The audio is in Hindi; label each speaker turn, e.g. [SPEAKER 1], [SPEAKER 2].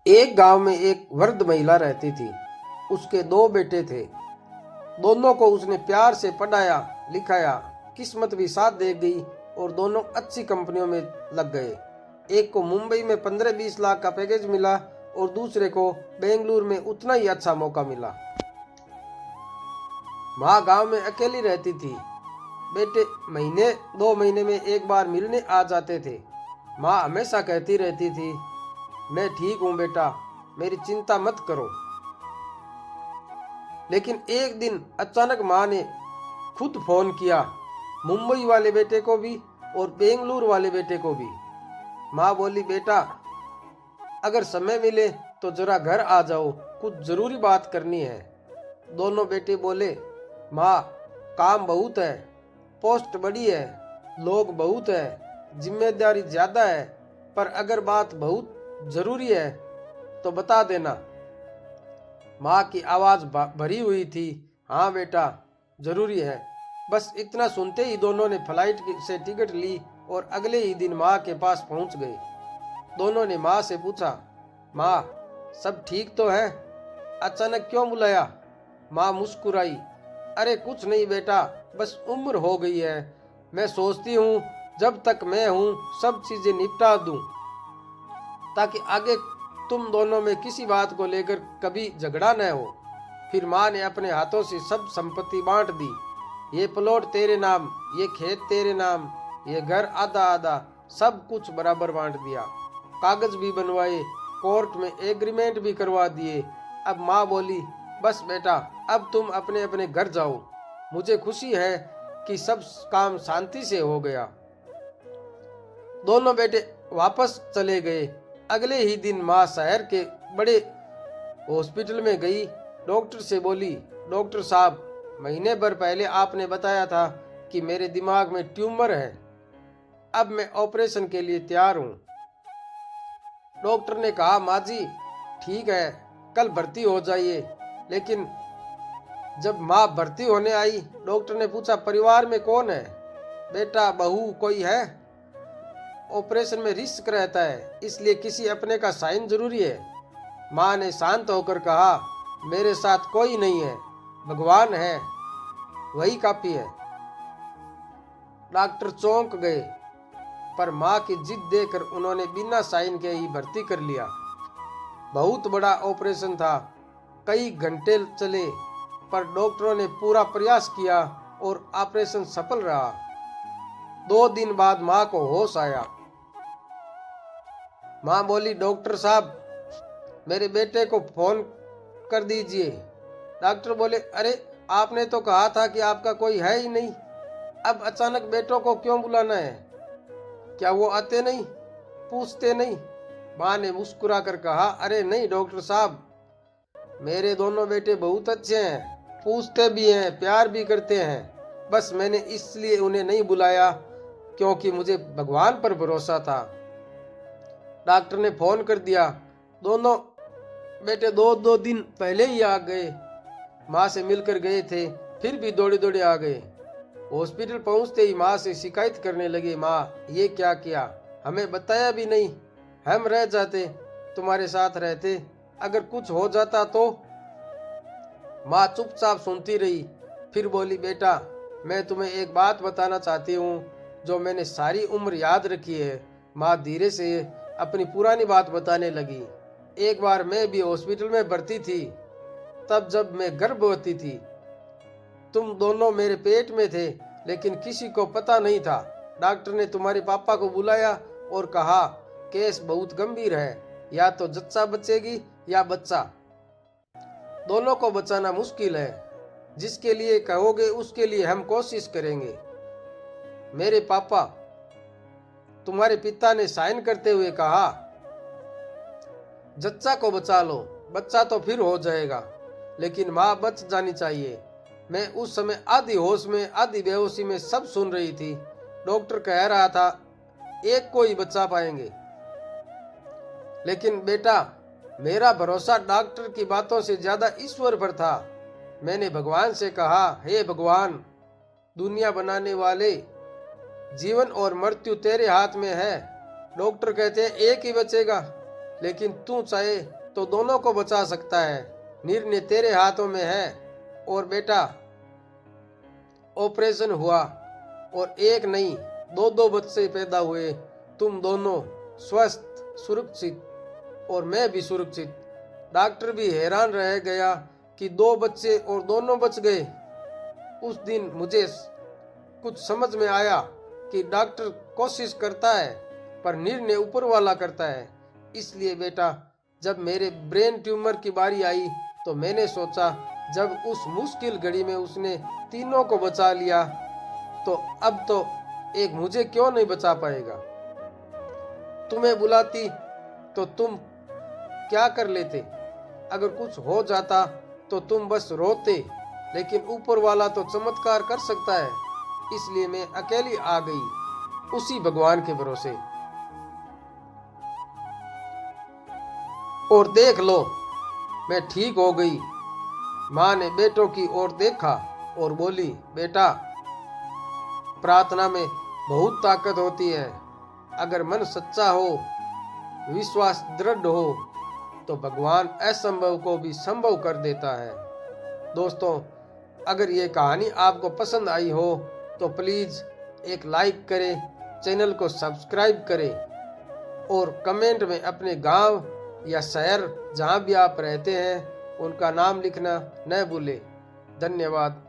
[SPEAKER 1] एक गांव में एक वृद्ध महिला रहती थी। उसके दो बेटे थे। दोनों को उसने प्यार से पढ़ाया लिखाया। किस्मत भी साथ दे गई और दोनों अच्छी कंपनियों में लग गए। एक को मुंबई में 15-20 लाख का पैकेज मिला और दूसरे को बेंगलुरु में उतना ही अच्छा मौका मिला। माँ गांव में अकेली रहती थी। बेटे महीने 2 महीने में एक बार मिलने आ जाते थे। माँ हमेशा कहती रहती थी, मैं ठीक हूँ बेटा, मेरी चिंता मत करो। लेकिन एक दिन अचानक माँ ने खुद फोन किया, मुंबई वाले बेटे को भी और बेंगलुरु वाले बेटे को भी। माँ बोली, बेटा अगर समय मिले तो जरा घर आ जाओ, कुछ जरूरी बात करनी है। दोनों बेटे बोले, माँ काम बहुत है, पोस्ट बड़ी है, लोग बहुत है, जिम्मेदारी ज्यादा है, पर अगर बात बहुत जरूरी है तो बता देना। माँ की आवाज भरी हुई थी, हाँ बेटा जरूरी है। बस इतना सुनते ही दोनों ने फ्लाइट से टिकट ली और अगले ही दिन माँ के पास पहुंच गए। दोनों ने माँ से पूछा, माँ सब ठीक तो है, अचानक क्यों बुलाया? माँ मुस्कुराई, अरे कुछ नहीं बेटा, बस उम्र हो गई है। मैं सोचती हूँ जब तक मैं हूँ सब चीजें निपटा दूं, ताकि आगे तुम दोनों में किसी बात को लेकर कभी झगड़ा न हो। फिर माँ ने अपने हाथों से सब संपत्ति बांट दी। ये प्लॉट तेरे नाम, ये खेत तेरे नाम, ये घर आधा आधा, सब कुछ बराबर बांट दिया। कागज भी बनवाए, कोर्ट में एग्रीमेंट भी करवा दिए। अब माँ बोली, बस बेटा अब तुम अपने अपने घर जाओ। मुझे खुशी है कि सब काम शांति से हो गया। दोनों बेटे वापस चले गए। अगले ही दिन माँ शहर के बड़े हॉस्पिटल में गई। डॉक्टर से बोली, डॉक्टर साहब महीने भर पहले आपने बताया था कि मेरे दिमाग में ट्यूमर है, अब मैं ऑपरेशन के लिए तैयार हूँ। डॉक्टर ने कहा, माँ जी ठीक है, कल भर्ती हो जाइए। लेकिन जब माँ भर्ती होने आई, डॉक्टर ने पूछा, परिवार में कौन है? बेटा बहू कोई है? ऑपरेशन में रिस्क रहता है, इसलिए किसी अपने का साइन जरूरी है। माँ ने शांत होकर कहा, मेरे साथ कोई नहीं है, भगवान है, वही काफी है। डॉक्टर चौंक गए, पर माँ की जिद देखकर उन्होंने बिना साइन के ही भर्ती कर लिया। बहुत बड़ा ऑपरेशन था, कई घंटे चले, पर डॉक्टरों ने पूरा प्रयास किया और ऑपरेशन सफल रहा। 2 दिन बाद माँ को होश आया। माँ बोली, डॉक्टर साहब मेरे बेटे को फोन कर दीजिए। डॉक्टर बोले, अरे आपने तो कहा था कि आपका कोई है ही नहीं, अब अचानक बेटों को क्यों बुलाना है? क्या वो आते नहीं, पूछते नहीं? माँ ने मुस्कुरा कर कहा, अरे नहीं डॉक्टर साहब, मेरे दोनों बेटे बहुत अच्छे हैं, पूछते भी हैं, प्यार भी करते हैं। बस मैंने इसलिए उन्हें नहीं बुलाया क्योंकि मुझे भगवान पर भरोसा था। डॉक्टर ने फोन कर दिया। दोनों बेटे 2-2 दिन पहले ही आ गए। माँ से मिलकर गए थे, फिर भी दौड़े दौड़े आ गए। हॉस्पिटल पहुंचते ही माँ से शिकायत करने लगे, माँ ये क्या किया, हमें बताया भी नहीं, हम रह जाते, तुम्हारे साथ रहते, अगर कुछ हो जाता तो? माँ चुपचाप सुनती रही, फिर बोली, बेटा मैं तुम्हें एक बात बताना चाहती हूँ जो मैंने सारी उम्र याद रखी है। माँ धीरे से अपनी पुरानी बात बताने लगी। एक बार मैं भी हॉस्पिटल में भर्ती थी, तब जब मैं गर्भवती थी। तुम दोनों मेरे पेट में थे, लेकिन किसी को पता नहीं था। डॉक्टर ने तुम्हारे पापा को बुलाया और कहा, केस बहुत गंभीर है, या तो जच्चा बचेगी या बच्चा, दोनों को बचाना मुश्किल है। जिसके लिए कहोगे उसके लिए हम कोशिश करेंगे। मेरे पापा, तुम्हारे पिता ने साइन करते हुए कहा, जच्चा को बचा लो, बच्चा तो फिर हो जाएगा, लेकिन माँ बच जानी चाहिए। मैं उस समय आधी होश में आधी बेहोशी में सब सुन रही थी। डॉक्टर कह रहा था, एक को ही बचा पाएंगे। लेकिन बेटा मेरा भरोसा डॉक्टर की बातों से ज्यादा ईश्वर पर था। मैंने भगवान से कहा, हे भगवान, दुनिया बनाने वाले, जीवन और मृत्यु तेरे हाथ में है। डॉक्टर कहते हैं एक ही बचेगा, लेकिन तू चाहे तो दोनों को बचा सकता है। निर्णय तेरे हाथों में है। और बेटा, ऑपरेशन हुआ और एक नहीं, दो दो बच्चे पैदा हुए। तुम दोनों स्वस्थ, सुरक्षित और मैं भी सुरक्षित। डॉक्टर भी हैरान रह गया कि दो बच्चे और दोनों बच गए। उस दिन मुझे कुछ समझ में आया कि डॉक्टर कोशिश करता है पर निर्णय ऊपर वाला करता है। इसलिए बेटा, जब मेरे ब्रेन ट्यूमर की बारी आई तो मैंने सोचा, जब उस मुश्किल घड़ी में उसने तीनों को बचा लिया तो अब तो एक मुझे क्यों नहीं बचा पाएगा। तुम्हें बुलाती तो तुम क्या कर लेते? अगर कुछ हो जाता तो तुम बस रोते, लेकिन ऊपर वाला तो चमत्कार कर सकता है। इसलिए मैं अकेली आ गई, उसी भगवान के भरोसे। और देख लो, मैं ठीक हो गई। माँ ने बेटों की ओर देखा और बोली, बेटा, प्रार्थना में बहुत ताकत होती है। अगर मन सच्चा हो, विश्वास दृढ़ हो, तो भगवान असंभव को भी संभव कर देता है। दोस्तों, अगर ये कहानी आपको पसंद आई हो तो प्लीज़ एक लाइक करें, चैनल को सब्सक्राइब करें और कमेंट में अपने गांव या शहर जहां भी आप रहते हैं उनका नाम लिखना न भूलें। धन्यवाद।